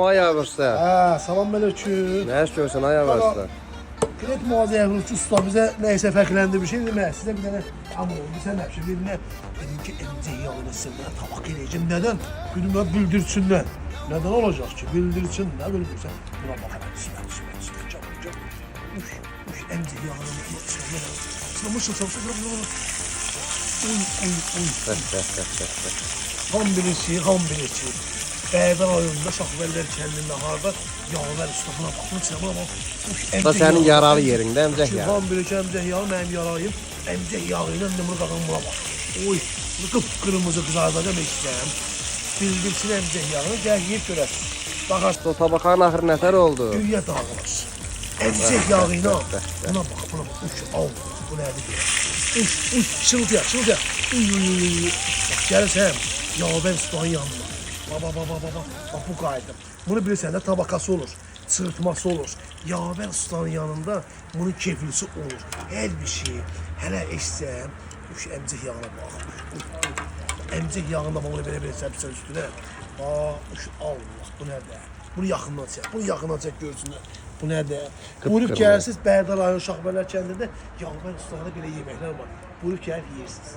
Ay ağırsa. Salam aleyküm. Ne iş görsən ay ağırsa? Kret muazzə Ruçu usta bizə nəysə fərqləndirdi bir şey demək. Sizə bir dənə amma oldu sən həbşi birinə. Dedim ki, MC yağını ben tabak eləyəcəm. Nədən? Günümə bildirsinlər. Nədən olacaq ki? Bildirsin, nə bildirsən? Buna baxaram. Sübət. Uş, MC yağını içəmə. Ham bilirçi. Bədən ayında Şahverlər kəndində harda yağlar üstə buna baxın. Da sənin yaralı yerində əmcək yağı. Ham bilirçi əmcək yağı mənim yarayım. Əmcək yağı ilə bunu qaqam buna bax. Oy, qıpqırmızı qızardacam istəyəm. Bildirsin əmcək yağını gəl yiyib görəsin. Baxar. O tabaqanın axırı nətər oldu? Dünya dağılır. Əmcək yağı ilə buna bax. Uş, al. Bu nədir? Uş, çıldıya. Uy. Gəlsəm, yağbər ustanın yanına. Baba. Bak bu qayda. Bunu bilirsən də tabakası olur, çırpması olur. Yağbər ustanın yanında bunun keflisi olur. Hər bir şey. Hələ eşsəm, əmcək yağına bax. Əmcək yağında bunu belə səpsən üstünə. Bax, Allah, bu nədir? Bunu yaxından çək görsünlər. Bu nədir? Buyurub gəlirsiniz Bərdar rayon Şahverlər kəndində Yağbər ustanında belə yeməklər var. Buyurub gəlib yeyirsiniz.